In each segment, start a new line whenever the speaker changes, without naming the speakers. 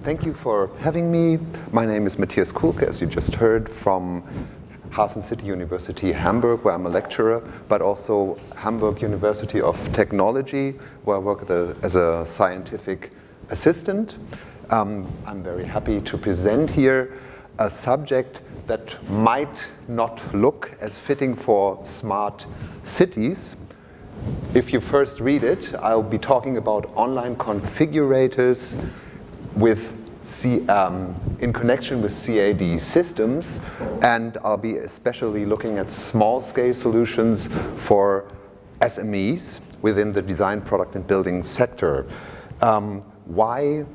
thank you for having me. My name is Matthias Kulcke, as you just heard, from Hafen City University, Hamburg, where I'm a lecturer, but also Hamburg University of Technology, where I work as a scientific assistant. I'm very happy to present here a subject that might not look as fitting for smart cities. If you first read it, I'll be talking about online configurators in connection with CAD-Systems, and I'll be especially looking at small-scale solutions for SMEs within the design, product, and building sector. Why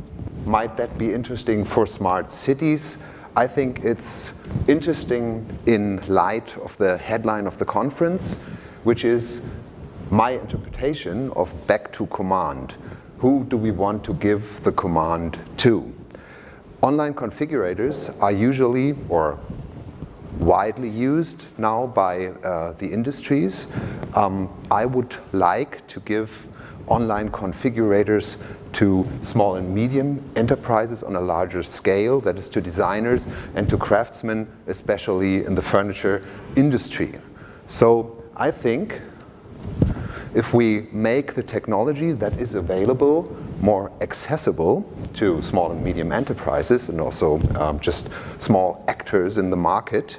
might that be interesting for smart cities? I think it's interesting in light of the headline of the conference, which is my interpretation of back to command. Who do we want to give the command to? Online configurators are usually or widely used now by the industries. I would like to give online configurators to small and medium enterprises on a larger scale, that is to designers and to craftsmen, especially in the furniture industry. So I think if we make the technology that is available more accessible to small and medium enterprises and also just small actors in the market,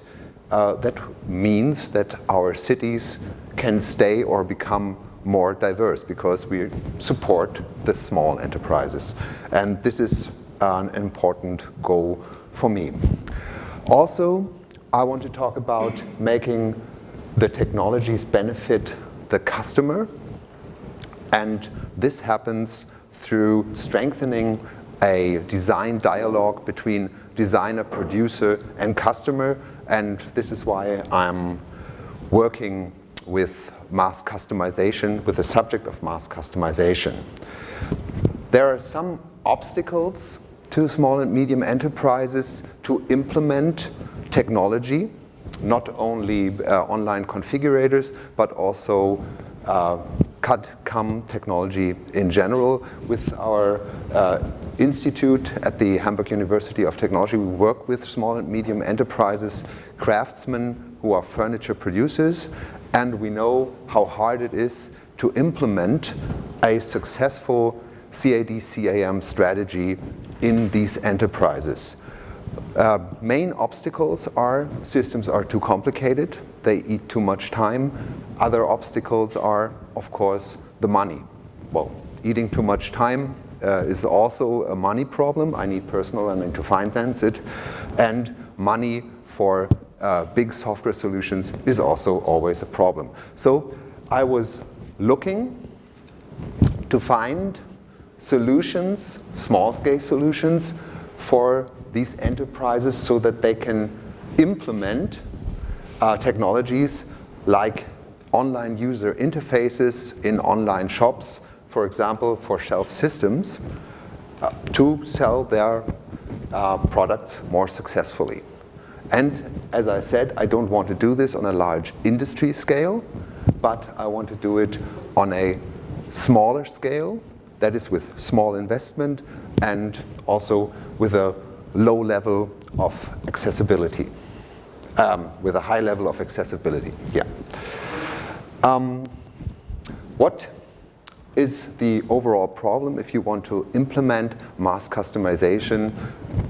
that means that our cities can stay or become more diverse because we support the small enterprises. And this is an important goal for me. Also, I want to talk about making the technologies benefit the customer, and this happens through strengthening a design dialogue between designer, producer, and customer, and this is why I'm working with mass customization, with the subject of mass customization. There are some obstacles to small and medium enterprises to implement technology, not only online configurators, but also CAD-CAM technology in general. With our institute at the Hamburg University of Technology, we work with small and medium enterprises, craftsmen who are furniture producers, and we know how hard it is to implement a successful CAD-CAM strategy in these enterprises. Main obstacles are systems are too complicated, they eat too much time. Other obstacles are, of course, the money. Well, eating too much time is also a money problem. I need personnel, I need to finance it. And money for big software solutions is also always a problem. So I was looking to find solutions, small-scale solutions, for these enterprises so that they can implement technologies like online user interfaces in online shops, for example, for shelf systems, to sell their products more successfully. And as I said, I don't want to do this on a large industry scale, but I want to do it on a smaller scale, that is with small investment and also with a low level of accessibility, with a high level of accessibility. Yeah. What is the overall problem if you want to implement mass customization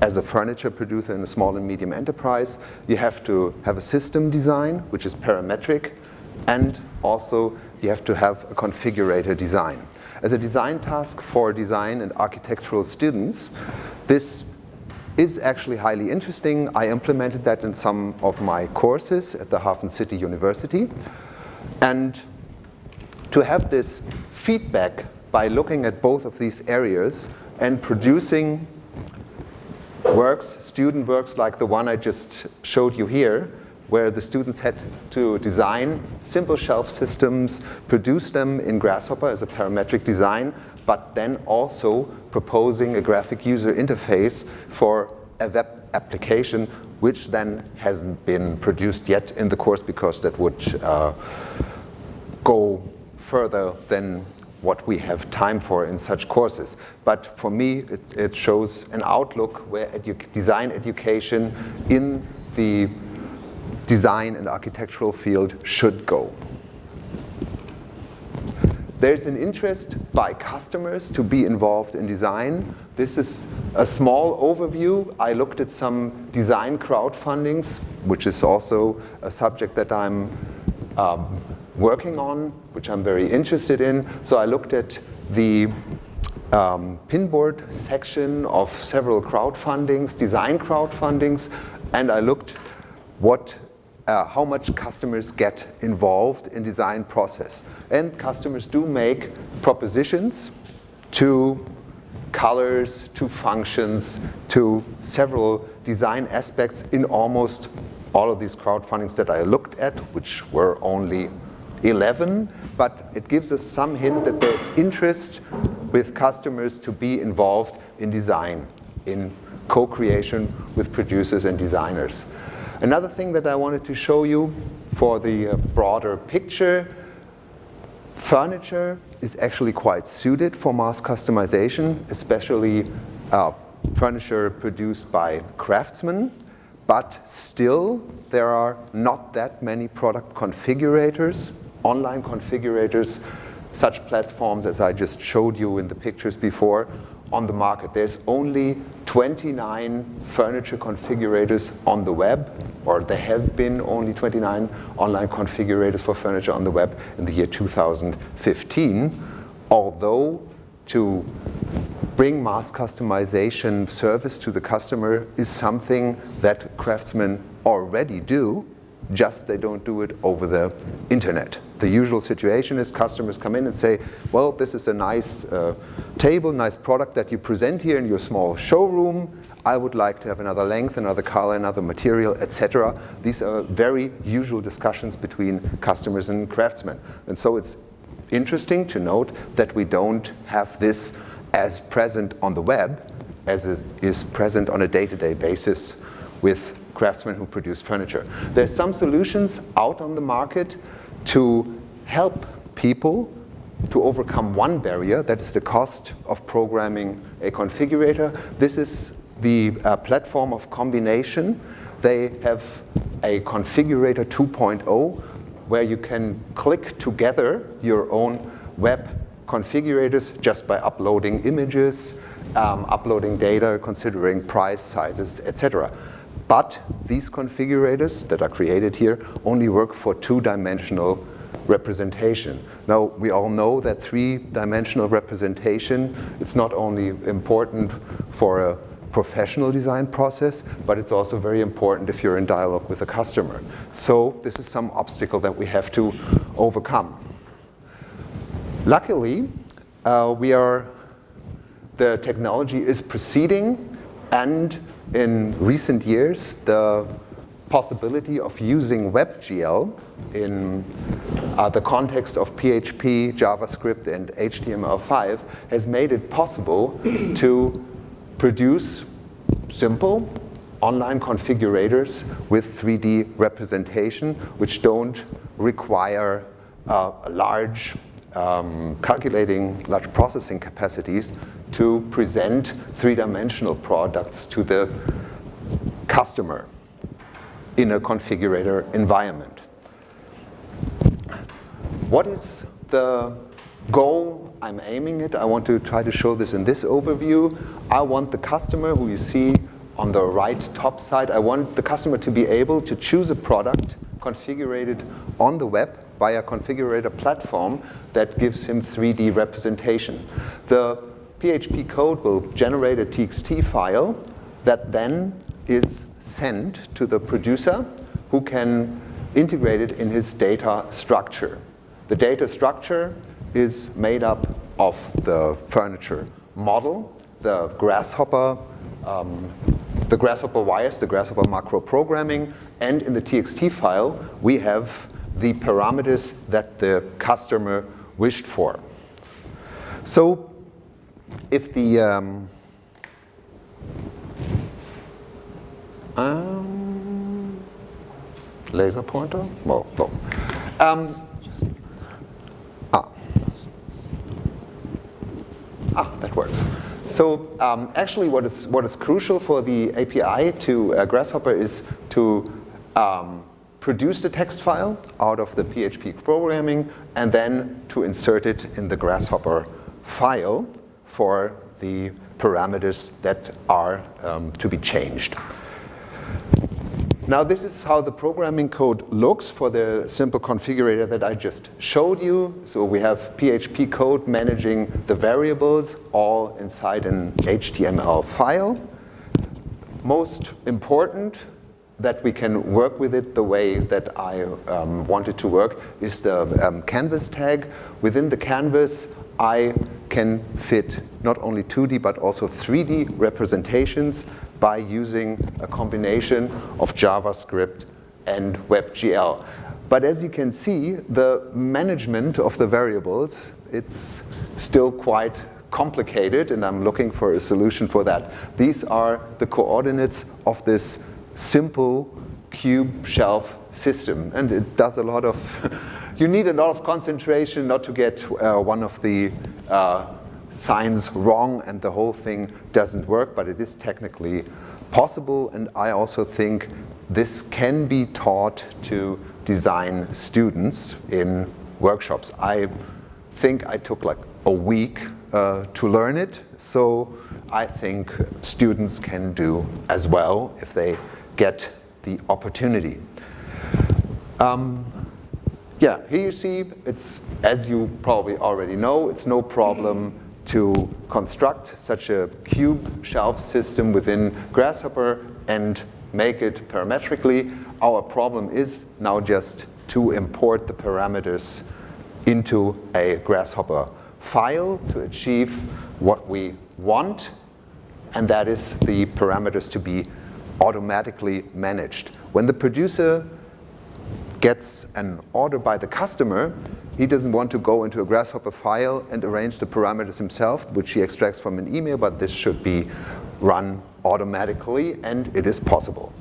as a furniture producer in a small and medium enterprise? You have to have a system design, which is parametric, and also you have to have a configurator design. As a design task for design and architectural students, this is actually highly interesting. I implemented that in some of my courses at the Hafen City University. And to have this feedback by looking at both of these areas and producing works, student works like the one I just showed you here, where the students had to design simple shelf systems, produce them in Grasshopper as a parametric design, but then also proposing a graphic user interface for a web application, which then hasn't been produced yet in the course because that would go further than what we have time for in such courses. But for me, it shows an outlook where design education in the design and architectural field should go. There's an interest by customers to be involved in design. This is a small overview. I looked at some design crowdfundings, which is also a subject that I'm working on, which I'm very interested in. So I looked at the pinboard section of several crowdfundings, design crowdfundings, and I looked how much customers get involved in design process. And customers do make propositions to colors, to functions, to several design aspects in almost all of these crowdfundings that I looked at, which were only 11, but it gives us some hint that there's interest with customers to be involved in design, in co-creation with producers and designers. Another thing that I wanted to show you for the broader picture, furniture is actually quite suited for mass customization, especially furniture produced by craftsmen, but still there are not that many product configurators, online configurators, such platforms as I just showed you in the pictures before, on the market. There's only 29 furniture configurators on the web, or there have been only 29 online configurators for furniture on the web in the year 2015, although to bring mass customization service to the customer is something that craftsmen already do, just they don't do it over the internet. The usual situation is customers come in and say, well, this is a nice table, nice product that you present here in your small showroom. I would like to have another length, another color, another material, etc. These are very usual discussions between customers and craftsmen. And so it's interesting to note that we don't have this as present on the web as is present on a day-to-day basis with craftsmen who produce furniture. There's some solutions out on the market to help people to overcome one barrier, that is the cost of programming a configurator. This is the platform of Combination. They have a Configurator 2.0 where you can click together your own web configurators just by uploading images, uploading data, considering price, sizes, etc. But these configurators that are created here only work for two-dimensional representation. Now, we all know that three-dimensional representation, it's not only important for a professional design process, but it's also very important if you're in dialogue with a customer. So this is some obstacle that we have to overcome. Luckily, the technology is proceeding, and in recent years, the possibility of using WebGL in the context of PHP, JavaScript, and HTML5 has made it possible to produce simple online configurators with 3D representation, which don't require large processing capacities to present three-dimensional products to the customer in a configurator environment. What is the goal I'm aiming at? I want to try to show this in this overview. I want the customer, who you see on the right top side, I want the customer to be able to choose a product configured on the web via a configurator platform that gives him 3D representation. The PHP code will generate a TXT file that then is sent to the producer, who can integrate it in his data structure. The data structure is made up of the furniture model, the Grasshopper wires, the Grasshopper macro programming, and in the TXT file we have the parameters that the customer wished for. So if the laser pointer? Well, no. That works. So actually what is crucial for the API to Grasshopper is to produce the text file out of the PHP programming and then to insert it in the Grasshopper file for the parameters that are to be changed. Now this is how the programming code looks for the simple configurator that I just showed you. So we have PHP code managing the variables all inside an HTML file. Most important, that we can work with it the way that I want it to work, is the canvas tag. Within the canvas, I can fit not only 2D but also 3D representations by using a combination of JavaScript and WebGL. But as you can see, the management of the variables, it's still quite complicated, and I'm looking for a solution for that. These are the coordinates of this simple cube shelf system, and it does a lot of you need a lot of concentration not to get one of the signs wrong and the whole thing doesn't work, but it is technically possible, and I also think this can be taught to design students in workshops. I think I took like a week to learn it, so I think students can do as well if they get the opportunity. Yeah, here you see, it's, as you probably already know, it's no problem to construct such a cube shelf system within Grasshopper and make it parametrically. Our problem is now just to import the parameters into a Grasshopper file to achieve what we want, and that is the parameters to be automatically managed. When the producer gets an order by the customer, he doesn't want to go into a Grasshopper file and arrange the parameters himself, which he extracts from an email, but this should be run automatically, and it is possible.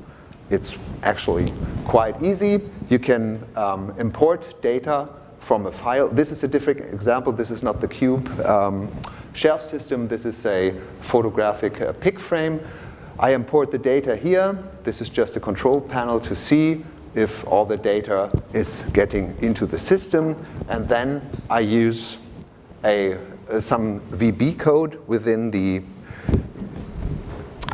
It's actually quite easy. You can import data from a file. This is a different example. This is not the cube shelf system. This is a photographic pic frame. I import the data here. This is just a control panel to see if all the data is getting into the system. And then I use some VB code within the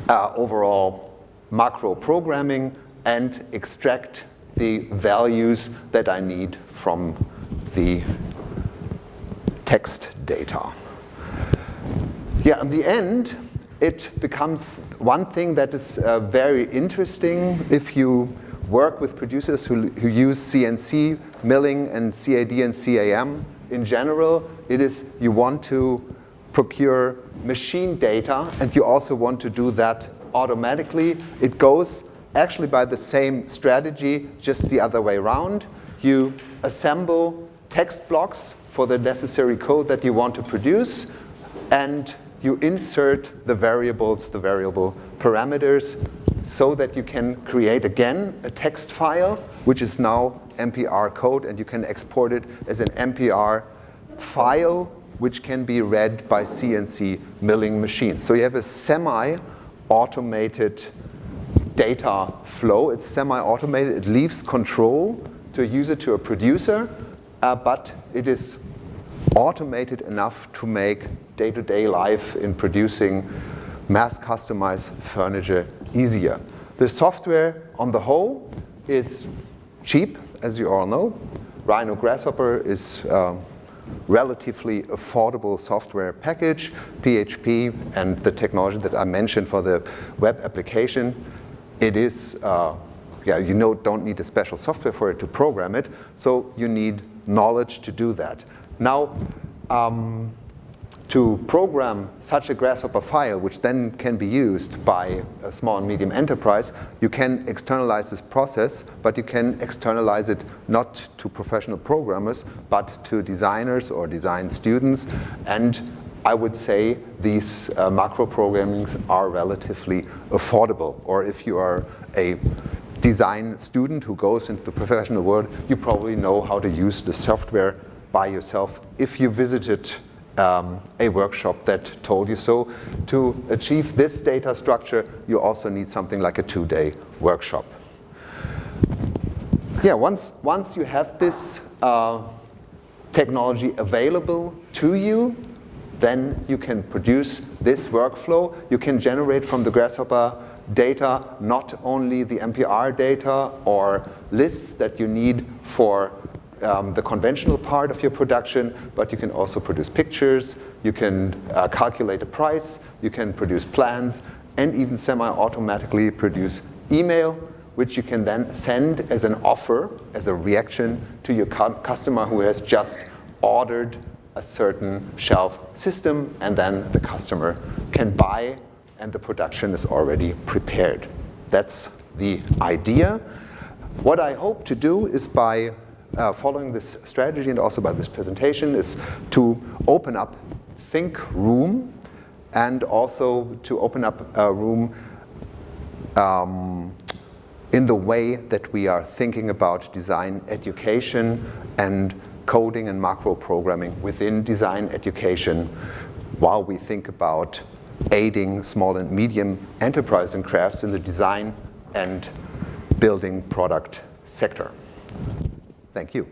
overall macro programming and extract the values that I need from the text data. Yeah, in the end, it becomes one thing that is very interesting if you work with producers who use CNC milling and CAD and CAM in general. It is you want to procure machine data and you also want to do that automatically. It goes actually by the same strategy, just the other way around. You assemble text blocks for the necessary code that you want to produce, and you insert the variables, the variable parameters, so that you can create again a text file, which is now MPR code, and you can export it as an MPR file, which can be read by CNC milling machines. So you have a semi-automated data flow. It's semi-automated. It leaves control to a user, to a producer, but it is automated enough to make day-to-day life in producing mass-customized furniture easier. The software on the whole is cheap, as you all know. Rhino Grasshopper is relatively affordable software package. PHP and the technology that I mentioned for the web application, it is, you don't need a special software for it to program it, so you need knowledge to do that. Now, to program such a Grasshopper file, which then can be used by a small and medium enterprise, you can externalize this process, but you can externalize it not to professional programmers, but to designers or design students. And I would say these macro programmings are relatively affordable. Or if you are a design student who goes into the professional world, you probably know how to use the software by yourself if you visited a workshop that told you so. To achieve this data structure, you also need something like a 2-day workshop. Yeah, once you have this technology available to you, then you can produce this workflow. You can generate from the Grasshopper data not only the MPR data or lists that you need for the conventional part of your production, but you can also produce pictures, you can calculate a price, you can produce plans, and even semi-automatically produce email, which you can then send as an offer, as a reaction to your customer who has just ordered a certain shelf system, and then the customer can buy and the production is already prepared. That's the idea. What I hope to do is by following this strategy and also by this presentation is to open up Think Room and also to open up a room in the way that we are thinking about design education and coding and macro programming within design education while we think about aiding small and medium enterprise and crafts in the design and building product sector. Thank you.